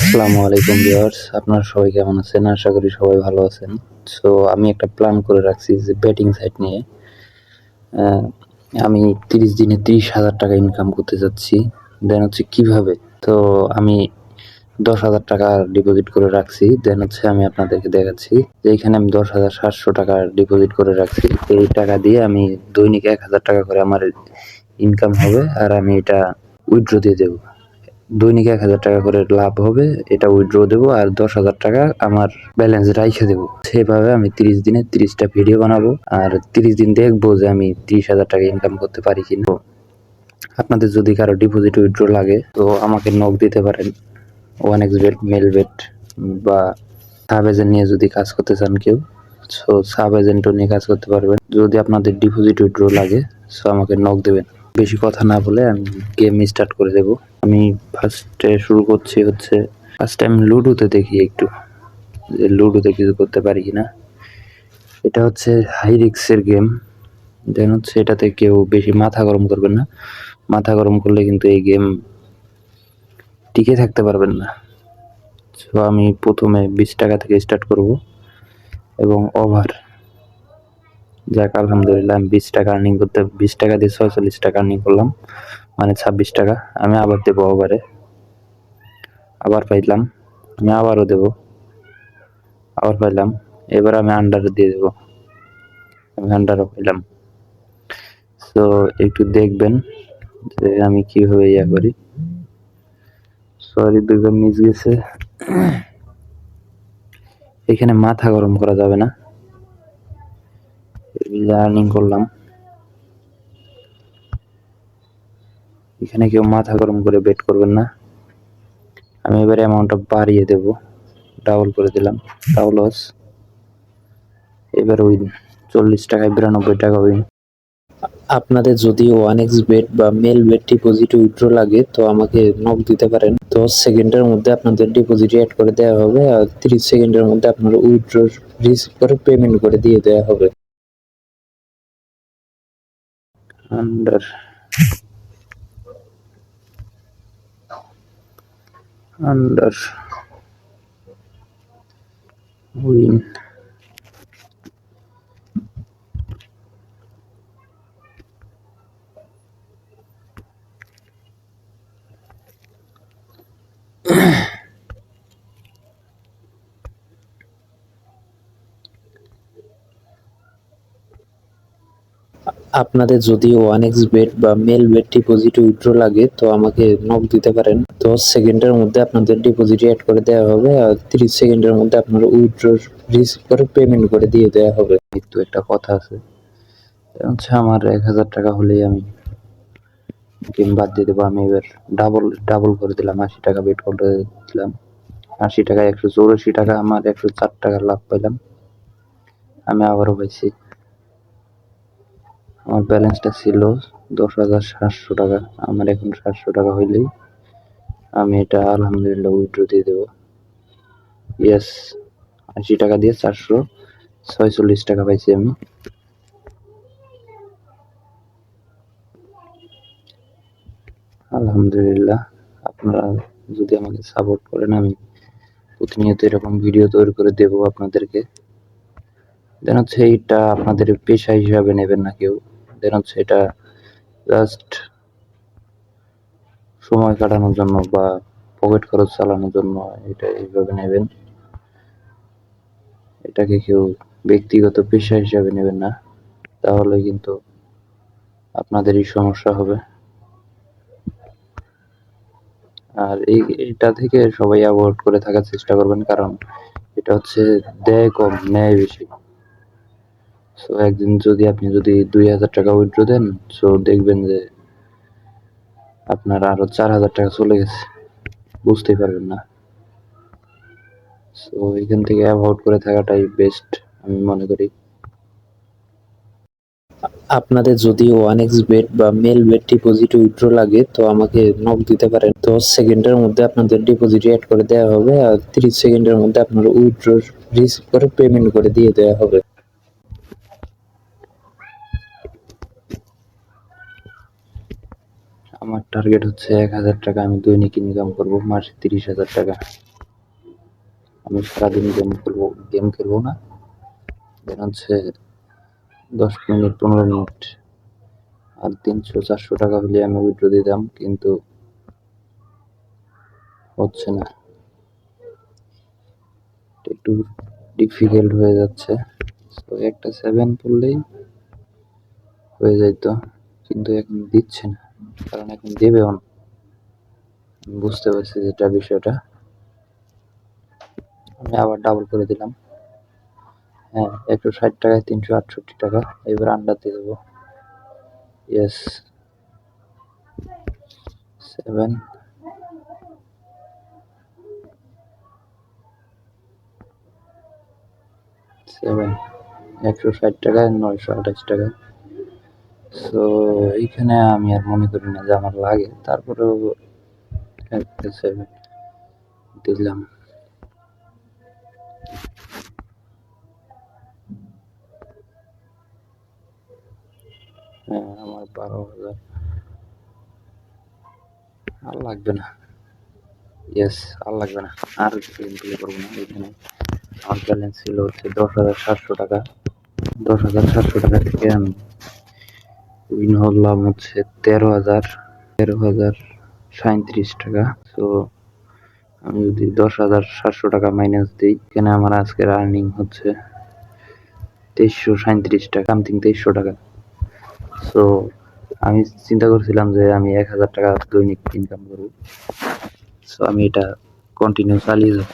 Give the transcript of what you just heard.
আসসালামু আলাইকুম ভিউয়ার্স, আপনারা সবাই কেমন আছেন? আশা করি সবাই ভালো আছেন। সো আমি একটা প্ল্যান করে রাখছি যে বেটিং সাইট নিয়ে আহ, আমি 30 দিনে 30,000 টাকা ইনকাম করতে যাচ্ছি। দেন হচ্ছে কিভাবে, তো আমি 10,000 টাকা ডিপোজিট করে রাখছি। দেন হচ্ছে আমি আপনাদেরকে দেখাচ্ছি যে এখানে আমি 10,700 টাকা ডিপোজিট করে রাখছি। এই টাকা দিয়ে আমি দৈনিক 1,000 টাকা করে আমার ইনকাম হবে, আর আমি এটা উইথড্র দিয়ে দেবো। দৈনিক 1,000 টাকা করে লাভ হবে, এটা উইথড্র দেবো, আর 10,000 টাকা আমার ব্যালেন্স রাইখে দেবো। সেভাবে আমি 30 দিনে 30টা ভিডিও বানাবো, আর 30 দিন দেখবো যে আমি 30,000 টাকা ইনকাম করতে পারি কিনা। আপনাদের যদি কারো ডিপোজিট উইথড্র লাগে তো আমাকে নক দিতে পারেন। 1xBet, মেলবেট বা সাব এজেন্ট নিয়ে যদি কাজ করতে চান কেউ, সো সাব এজেন্টও নিয়ে কাজ করতে পারবেন। যদি আপনাদের ডিপোজিট উইথড্র লাগে সো আমাকে নক দেবেন। বেশি কথা না বলে আমি গেম স্টার্ট করে দেব। আমি ফার্স্টে শুরু করছি হচ্ছে ফার্স্ট টাইম লুডোতে দেখি একটু যে লুডোতে কিছু করতে পারি কিনা। এটা হচ্ছে হাই রিস্কের গেম। দেন হচ্ছে এটাতে কেউ বেশি মাথা গরম করবেন না। মাথা গরম করলে কিন্তু এই গেম টিকে থাকতে পারবেন না। সো আমি প্রথমে 20 টাকা থেকে স্টার্ট করব এবং ওভার, যাক আলহামদুলিল্লাহ আমি 20 টাকা আর্নিং করতে 20 টাকা দিয়ে 46 টাকা আর্নিং করলাম, মানে 26 টাকা। আমি আবার দেবো ওভারে, আবার পাইলাম, আমি আবারও দেবো, আবার পাইলাম। এবার আমি আন্ডারে দিয়ে দেবো, আমি আন্ডারও পাইলাম। সো একটু দেখবেন যে আমি কিভাবে করি। সরি, দুইবার মিস গেছে। এখানে মাথা গরম করা যাবে না। আর্নিং করলাম, এখানে কেউ মাথা গরম করে বেট করবেন না। আমি এবারে অ্যামাউন্টটা বাড়িয়ে দেব, ডাবল করে দিলাম, ডাবল লস। এবার উইন 40 টাকায় 92 টাকা উইন। আপনাদের যদি 1xBet বা মেলবেট ডিপোজিট উইথড্র লাগে তো আমাকে নক দিতে পারেন। 10 সেকেন্ডের মধ্যে আপনাদের ডিপোজিট অ্যাড করে দেওয়া হবে, আর 30 সেকেন্ডের মধ্যে আপনারা উইথড্র রিসিভ করে পেমেন্ট করে দিয়ে দেওয়া হবে। Under under win. আপনাদের যদি 1xBet বা মেলবেট ডিপোজিট উইথড্র লাগে তো আমাকে নক দিতে পারেন। 10 সেকেন্ডের মধ্যে আপনাদের ডিপোজিট অ্যাড করে দেওয়া হবে, আর 30 সেকেন্ডের মধ্যে আপনারা উইথড্র রিসিভ করে পেমেন্ট করে দিয়ে দেওয়া হবে। কিন্তু একটা কথা আছে, হচ্ছে আমার 1,000 টাকা হলেই আমি গেম বাদ দিয়ে দেবো। আমি এবার ডাবল ডাবল করে দিলাম, 80 টাকা বেট করে দিলাম। 80 টাকা 184 টাকা, আমার 104 টাকা লাভ পাইলাম। আমি আবারও পাইছি। আমার ব্যালেন্সটা ছিল 10,700 টাকা, আমার এখন 700 টাকা হইলেই আমি এটা আলহামদুলিল্লাহ উইথড্র দিয়ে দেবো। ইয়েস, 80 টাকা দিয়ে 446 টাকা পাইছি আমি। আলহামদুলিল্লাহ, আপনারা যদি আমাকে সাপোর্ট করেন আমি প্রতিনিয়ত এরকম ভিডিও তৈরি করে দেবো আপনাদেরকে। দেন হচ্ছে এইটা আপনাদের পেশা হিসাবে নেবেন না কেউ। দেন হচ্ছে এটা জাস্ট সময় কাটানোর জন্য বা পকেট খরচ চালানোর জন্য এটা এইভাবে নেবেন। এটাকে কেউ ব্যক্তিগত পেশা হিসাবে নেবেন না, তাহলে কিন্তু আপনাদেরই সমস্যা হবে। আর এটা থেকে সবাই অ্যাভয়েড করে থাকার চেষ্টা করবেন, কারণ এটা হচ্ছে দেয় কম নেয় বেশি। সো একদিন যদি আপনি 2,000 টাকা উইথড্র দেন, সো দেখবেন যে আপনার আরো 4,000 টাকা চলে গেছে, বুঝতেই পারবেন না। সো এখান থেকে অ্যাভয়েড করে থাকাটাই বেস্ট আমি মনে করি। আপনাদের যদি 1xBet বা মেলবেট ডিপোজিট উইথড্র লাগে তো আমাকে নক দিতে পারেন। 10 সেকেন্ডের মধ্যে আপনাদের ডিপোজিট অ্যাড করে দেওয়া হবে, আর 30 সেকেন্ডের মধ্যে আপনারা উইথড্র রিসিভ করে পেমেন্ট করে দিয়ে দেওয়া হবে। আমার টার্গেট হচ্ছে 1,000 টাকা আমি দৈনিক ইনকাম করব, মাসে 30,000 টাকা। আমি সারাদিন গেম খেলবো না, দেন হচ্ছে 10 মিনিট 15 মিনিট আর 300-400 টাকা হলে আমি উইথড্র দিতাম, কিন্তু হচ্ছে না, একটু ডিফিকাল্ট হয়ে যাচ্ছে। তো একটা 7 পড়লেই হয়ে যাইতো, কিন্তু এখন দিচ্ছে না, কারণ এখন দেবেও না। বুঝতে পারছি যেটা বিষয়টা, আমি আবার ডাবল করে দিলাম। হ্যাঁ, 160 টাকায় 368 টাকা। এবার আন্ডার দিয়ে দেবো। ইয়েস, 7 7 160 টাকায় 928 টাকা। তো এইখানে আমি আর মনে করি না যে আমার লাগে, তারপরেও একটা 7 দিলাম। হ্যাঁ, আমার 12,000 আর লাগবে না। ইয়েস, আর লাগবে না, আর গেম প্লে করবো না। এখানে আমার ব্যালেন্স ছিল হচ্ছে 10,700 টাকা। 10,700 টাকা থেকে আমি উইন হলাম হচ্ছে 13,037 টাকা। তো আমি যদি 10,700 টাকা মাইনাস দিই, এখানে আমার আজকের আর্নিং হচ্ছে 2337 টাকা, সামথিং 2300 টাকা। সো আমি চিন্তা করছিলাম যে আমি 1,000 টাকা দৈনিক ইনকাম করবো। সো আমি এটা কন্টিনিউ চালিয়ে যাবো।